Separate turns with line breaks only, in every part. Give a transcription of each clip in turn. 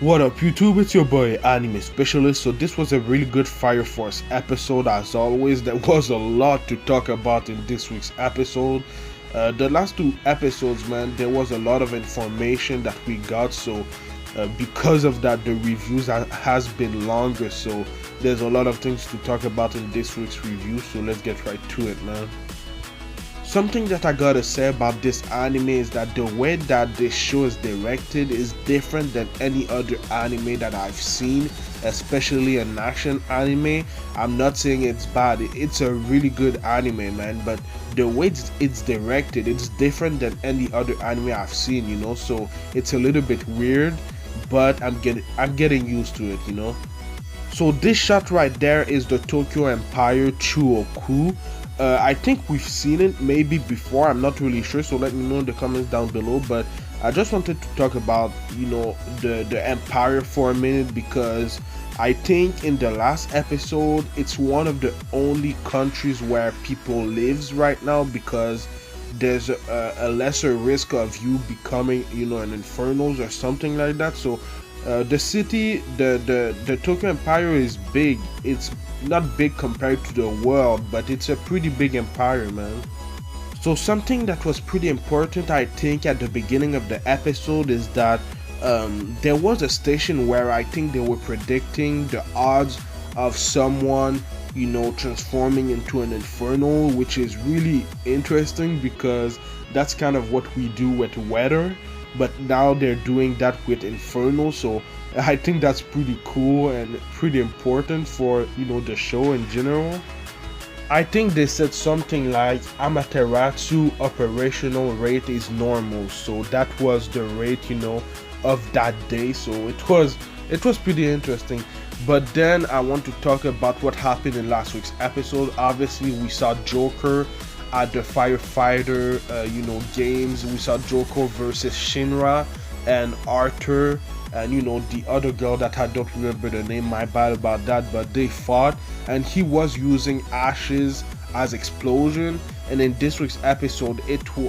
What up YouTube, it's your boy Anime Specialist. So this was a really good Fire Force episode as always. There was a lot to talk about in this week's episode. The last two episodes, man, there was a lot of information that we got, so because of that the reviews has been longer, so there's a lot of things to talk about in this week's review, so let's get right to it, man. Something that I gotta say about this anime is that the way that this show is directed is different than any other anime that I've seen, especially an action anime. I'm not saying it's bad, it's a really good anime, man, but the way it's directed, it's different than any other anime I've seen, you know, so it's a little bit weird, but I'm getting used to it. So this shot right there is the Tokyo Empire Chuoku. I think we've seen it maybe before, I'm not really sure, so let me know in the comments down below, but I just wanted to talk about, the Empire for a minute, because I think in the last episode, it's one of the only countries where people lives right now, because there's a lesser risk of you becoming, an Infernals or something like that. So the city, the Tokyo Empire is big. It's not big compared to the world, but it's a pretty big empire, man. So something that was pretty important, I think, at the beginning of the episode is that there was a station where I think they were predicting the odds of someone, transforming into an Infernal, which is really interesting because that's kind of what we do with weather, but now they're doing that with Infernal, so I think that's pretty cool and pretty important for, the show in general. I think they said something like Amaterasu operational rate is normal, so that was the rate, of that day, so it was pretty interesting. But then I want to talk about what happened in last week's episode. Obviously we saw Joker at the firefighter games. We saw Joker versus Shinra and Arthur and the other girl that I don't remember the name, my bad about that, but they fought and he was using ashes as explosion. And in this week's episode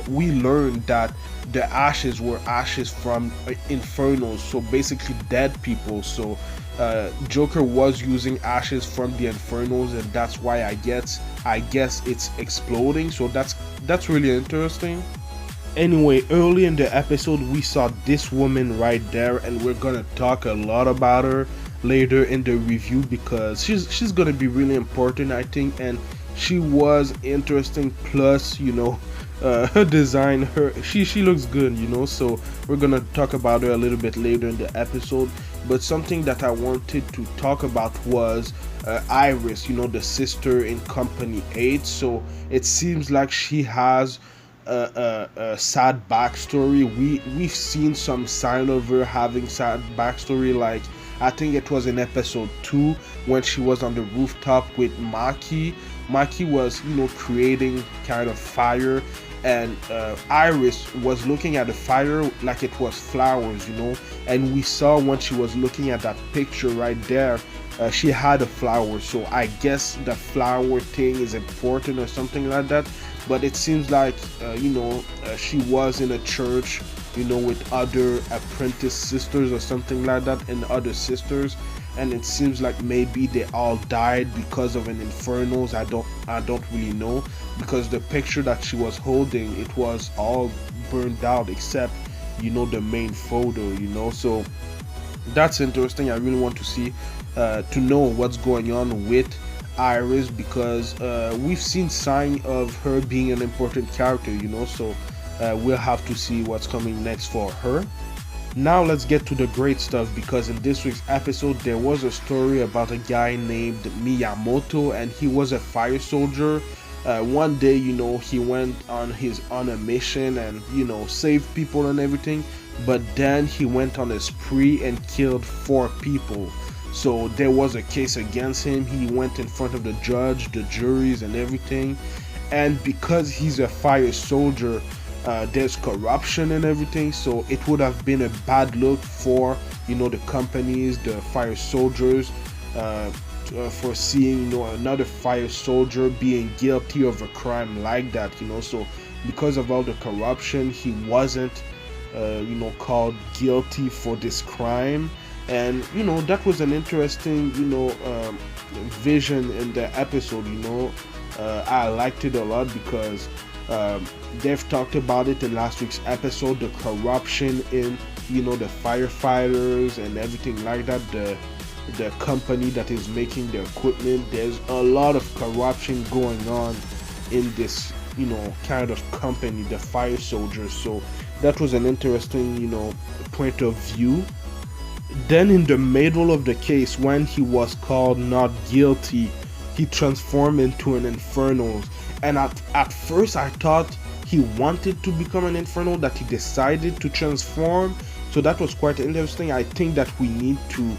we learned that the ashes were ashes from Infernals, so basically dead people. So Joker was using ashes from the Infernals, and that's why I guess it's exploding, so that's really interesting. Anyway, early in the episode we saw this woman right there, and we're gonna talk a lot about her later in the review because she's gonna be really important, I think, and she was interesting. Plus, her design, she looks good, so we're gonna talk about her a little bit later in the episode. But something that I wanted to talk about was Iris, the sister in Company 8. So it seems like she has a sad backstory. We've seen some sign of her having sad backstory, like I think it was in episode 2 when she was on the rooftop with Maki. Maki was creating kind of fire, and Iris was looking at the fire like it was flowers, and we saw when she was looking at that picture right there, she had a flower, so I guess the flower thing is important or something like that. But it seems like she was in a church, with other apprentice sisters or something like that, and other sisters, and it seems like maybe they all died because of an Infernals. I don't really know, because the picture that she was holding, it was all burned out except the main photo, so that's interesting. I really want to see to know what's going on with Iris, because we've seen sign of her being an important character, so we'll have to see what's coming next for her. Now let's get to the great stuff, because in this week's episode there was a story about a guy named Miyamoto, and he was a fire soldier. One day, he went on a mission and saved people and everything, but then he went on a spree and killed 4 people. So there was a case against him. He went in front of the judge, the juries and everything, and because he's a fire soldier, there's corruption and everything, so it would have been a bad look for the companies, the fire soldiers, for seeing another fire soldier being guilty of a crime like that, so because of all the corruption he wasn't called guilty for this crime, And that was an interesting vision in the episode. I liked it a lot because they've talked about it in last week's episode, the corruption in the firefighters and everything like that, the company that is making the equipment. There's a lot of corruption going on in this kind of company, the fire soldiers. So that was an interesting point of view. Then in the middle of the case, when he was called not guilty, he transformed into an infernal. And at first I thought he wanted to become an infernal, that he decided to transform. So that was quite interesting. I think that we need to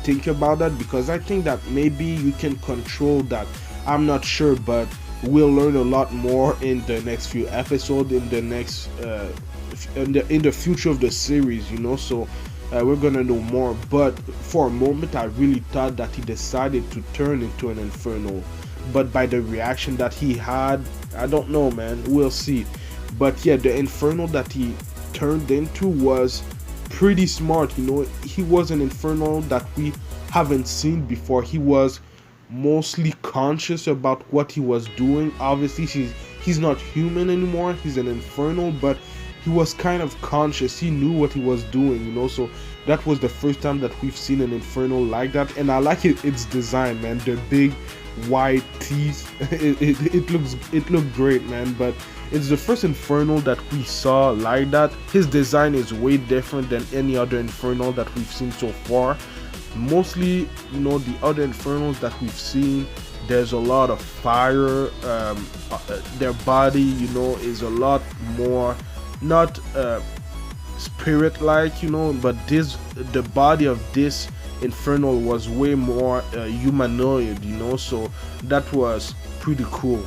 think about that, because I think that maybe you can control that. I'm not sure, but we'll learn a lot more in the next few episodes, in the next in the future of the series. So we're gonna know more. But for a moment I really thought that he decided to turn into an infernal, but by the reaction that he had, I don't know, man. We'll see. But yeah, the infernal that he turned into was pretty smart. He was an infernal that we haven't seen before. He was mostly conscious about what he was doing. Obviously he's not human anymore, he's an infernal, but he was kind of conscious. He knew what he was doing. So that was the first time that we've seen an infernal like that, and I like its design, man. The big white teeth, it looked great, man. But it's the first infernal that we saw like that. His design is way different than any other infernal that we've seen so far. Mostly, the other infernals that we've seen, there's a lot of fire. Their body, is a lot more not spirit like, but the body of this infernal was way more humanoid, so that was pretty cool.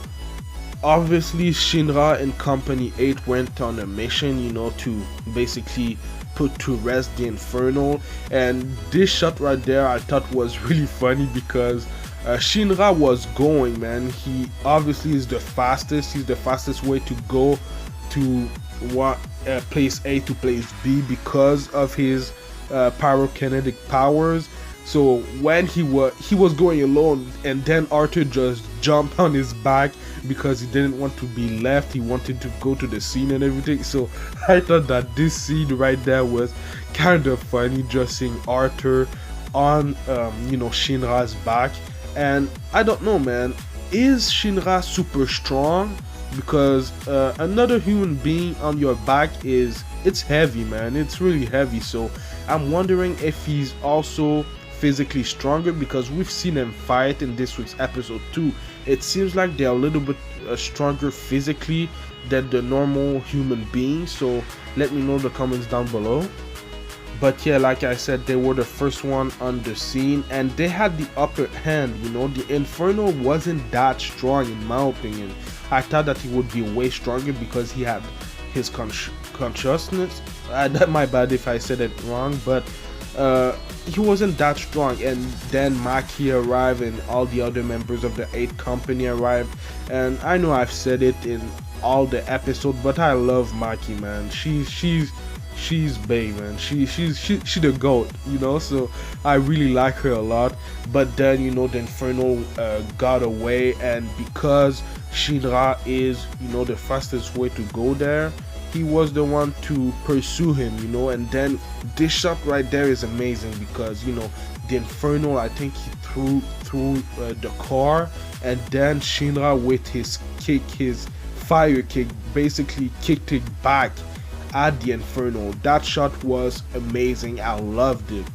Obviously Shinra and Company 8 went on a mission, to basically put to rest the infernal. And this shot right there I thought was really funny, because Shinra was going, man. He obviously is the fastest. He's the fastest way to go to place A to place B because of his pyrokinetic powers. So when he was going alone, and then Arthur just jumped on his back because he didn't want to be left. He wanted to go to the scene and everything. So I thought that this scene right there was kind of funny, just seeing Arthur on Shinra's back. And I don't know, man, is Shinra super strong? Because another human being on your back it's heavy, man. It's really heavy. So I'm wondering if he's also physically stronger, because we've seen him fight in this week's episode 2. It seems like they're a little bit stronger physically than the normal human being. So let me know in the comments down below. But yeah, like I said, they were the first one on the scene, and they had the upper hand. The Infernal wasn't that strong in my opinion. I thought that he would be way stronger because he had his consciousness. My bad if I said it wrong, but he wasn't that strong. And then Maki arrived, and all the other members of the 8 company arrived. And I know I've said it in all the episodes, but I love Maki, man. She's bae, man. She's the GOAT, so I really like her a lot. But then the Infernal got away, and because Shinra is the fastest way to go there, he was the one to pursue him, and then this shot right there is amazing, because the Infernal, I think he threw the car, and then Shinra with his fire kick basically kicked it back at the Infernal. That shot was amazing. I loved it.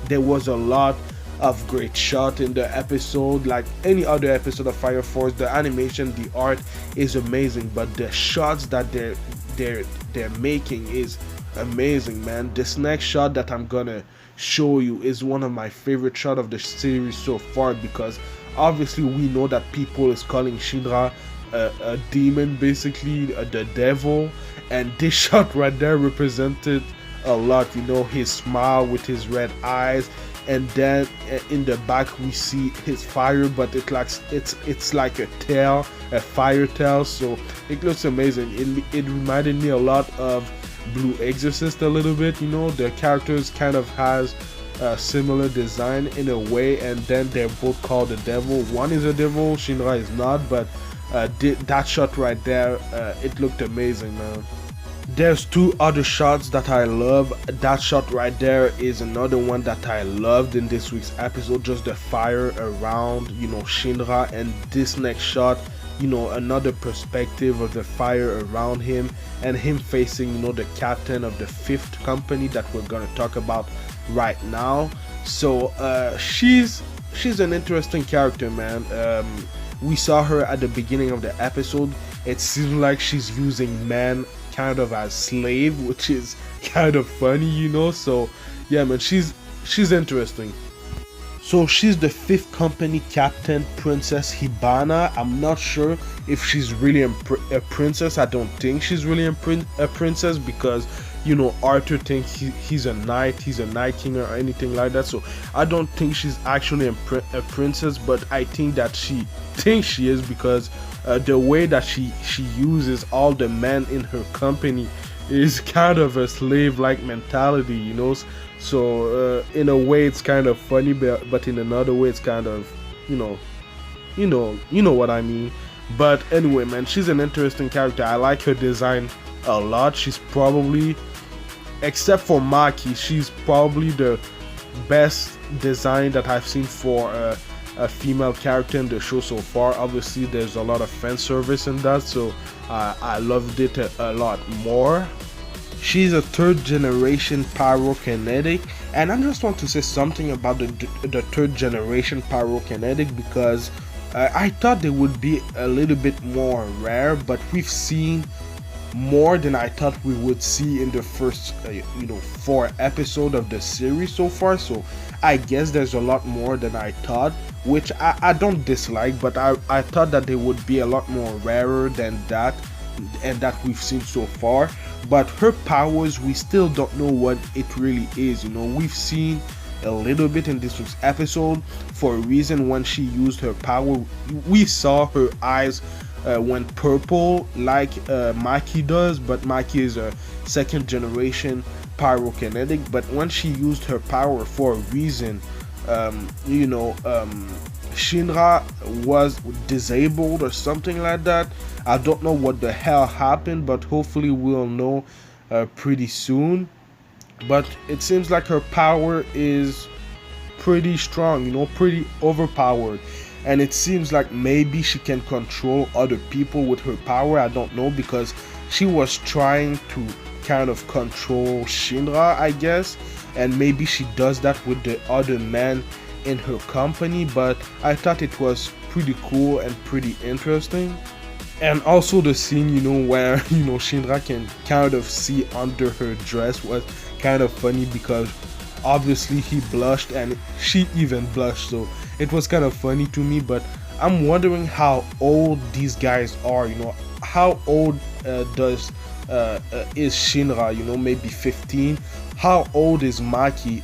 There was a lot of great shot in the episode. Like any other episode of Fire Force, the animation, the art is amazing, but the shots that they're making is amazing, man. This next shot that I'm gonna show you is one of my favorite shots of the series so far, because obviously we know that people is calling Shinra a demon, basically the devil, and this shot right there represented a lot. His smile with his red eyes, and then in the back we see his fire, but it's like a tail, a fire tail. So it looks amazing. It reminded me a lot of Blue Exorcist a little bit. You know, their characters kind of has a similar design in a way, and then they're both called the devil. One is a devil, Shinra is not, but that shot right there, it looked amazing, man. There's two other shots that I love. That shot right there is another one that I loved in this week's episode, just the fire around, you know, Shinra. And this next shot, you know, another perspective of the fire around him and him facing, you know, the captain of the fifth company that we're gonna talk about right now. So she's an interesting character, man. We saw her at the beginning of the episode. It seems like she's using men kind of as slave, which is kind of funny, you know. So yeah, man, she's interesting. So she's the fifth company captain, Princess Hibana. I'm not sure if she's really a princess. I don't think she's really a princess, because, you know, Arthur thinks he's a knight, he's a night king or anything like that. So I don't think she's actually a princess, but I think that she thinks she is, because the way that she uses all the men in her company is kind of a slave-like mentality, you know. So in a way it's kind of funny, but in another way it's kind of, you know what I mean. But anyway, man, she's an interesting character. I like her design a lot. She's probably, except for Maki, she's probably the best design that I've seen for a female character in the show so far. Obviously there's a lot of fan service in that, so I loved it a lot more. She's a third generation pyrokinetic, and I just want to say something about the third generation pyrokinetic, because I thought they would be a little bit more rare, but we've seen more than I thought we would see in the first 4 episodes of the series so far. So I guess there's a lot more than I thought, which I don't dislike, but I thought that they would be a lot more rarer than that, and that we've seen so far. But her powers, we still don't know what it really is. You know, we've seen a little bit in this week's episode. For a reason, when she used her power, we saw her eyes went purple like Maki does, but Maki is a second generation pyrokinetic. But when she used her power for a reason, Shinra was disabled or something like that. I don't know what the hell happened, but hopefully we'll know pretty soon. But it seems like her power is pretty strong, you know, pretty overpowered. And it seems like maybe she can control other people with her power. I don't know, because she was trying to kind of control Shinra, I guess. And maybe she does that with the other men in her company. But I thought it was pretty cool and pretty interesting. And also the scene, you know, where, you know, Shinra can kind of see under her dress was kind of funny, because obviously he blushed and she even blushed, so it was kind of funny to me. But I'm wondering how old these guys are, you know. How old is Shinra, you know, maybe 15? How old is Maki?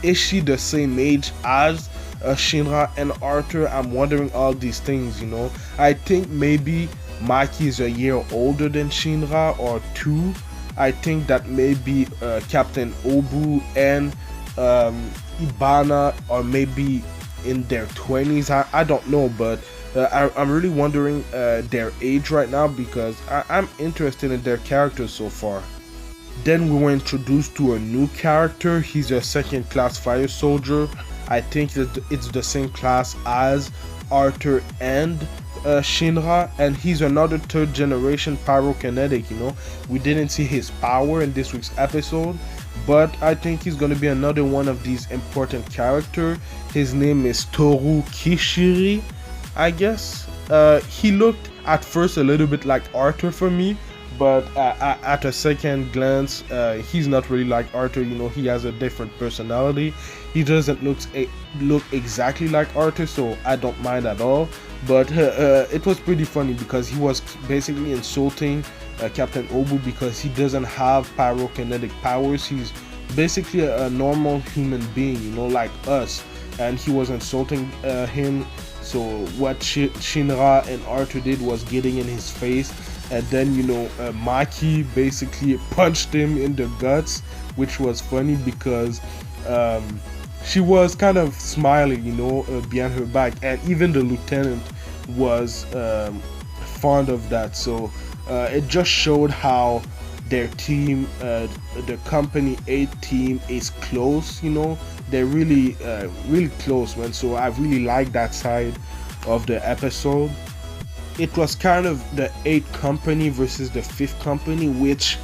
Is she the same age as Shinra and Arthur? I'm wondering all these things, you know. I think maybe Maki is a year older than Shinra, or 2. I think that maybe Captain Obu and Ibana are maybe in their 20s. I don't know, but I'm really wondering their age right now, because I'm interested in their characters so far. Then we were introduced to a new character. He's a second class fire soldier. I think that it's the same class as Arthur and Shinra, and he's another third generation pyrokinetic. You know, we didn't see his power in this week's episode, but I think he's gonna be another one of these important characters. His name is Toru Kishiri, I guess. He looked at first a little bit like Arthur for me, but at a second glance, he's not really like Arthur. You know, he has a different personality. He doesn't look exactly like Arthur, so I don't mind at all. But it was pretty funny, because he was basically insulting Captain Obu because he doesn't have pyrokinetic powers. He's basically a normal human being, you know, like us, and he was insulting him. So what Shinra and Arthur did was getting in his face and then Maki basically punched him in the guts, which was funny because she was kind of smiling, behind her back, and even the lieutenant was fond of that. So it just showed how their team, the company 8 team, is close. They're really really close, man. So I really like that side of the episode. It was kind of the 8th company versus the 5th company, which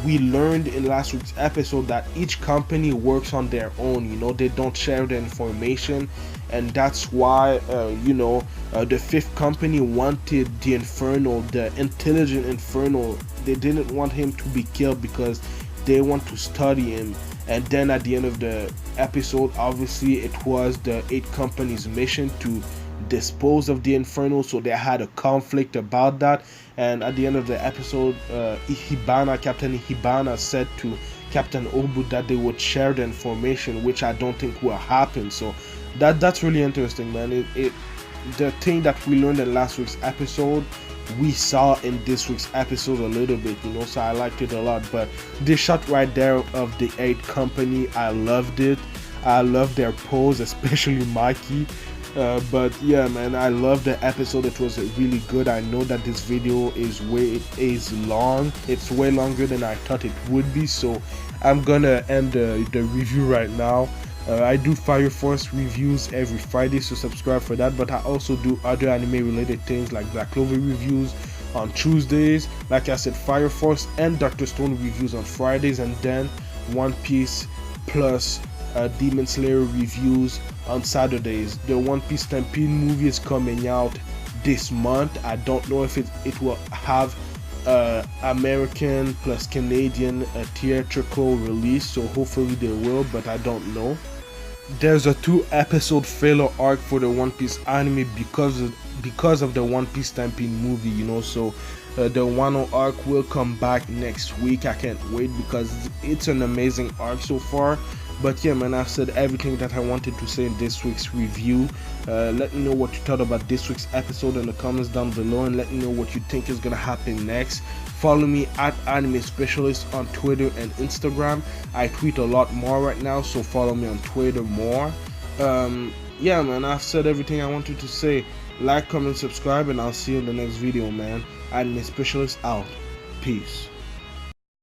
we learned in last week's episode that each company works on their own. They don't share the information, and that's why the 5th company wanted the Inferno, the intelligent Inferno. They didn't want him to be killed because they want to study him. And then at the end of the episode, obviously it was the 8th company's mission to dispose of the Inferno, so they had a conflict about that. And at the end of the episode, Captain Ihibana said to Captain Obu that they would share the information, which I don't think will happen. So that's really interesting, man. The thing that we learned in last week's episode, we saw in this week's episode a little bit, so I liked it a lot. But this shot right there of the 8th company, I loved it. I loved their pose, especially Maki. But yeah, man, I love the episode. It was really good. I know that this video is long. It's way longer than I thought it would be, so I'm gonna end the review right now. I do Fire Force reviews every Friday, so subscribe for that. But I also do other anime related things like Black Clover reviews on Tuesdays, like I said, Fire Force and Dr. Stone reviews on Fridays, and then One Piece plus Demon Slayer reviews on Saturdays. The One Piece Stampede movie is coming out this month. I don't know if it will have American plus Canadian theatrical release, so hopefully they will, but I don't know. There's a 2-episode filler arc for the One Piece anime because of the One Piece Stampede movie, so the Wano arc will come back next week. I can't wait because it's an amazing arc so far. But yeah, man, I've said everything that I wanted to say in this week's review. Let me know what you thought about this week's episode in the comments down below, and let me know what you think is gonna happen next. Follow me at Anime Specialist on Twitter and Instagram. I tweet a lot more right now, so follow me on Twitter more. Yeah, man, I've said everything I wanted to say. Like, comment, subscribe, and I'll see you in the next video, man. Anime Specialist out. Peace.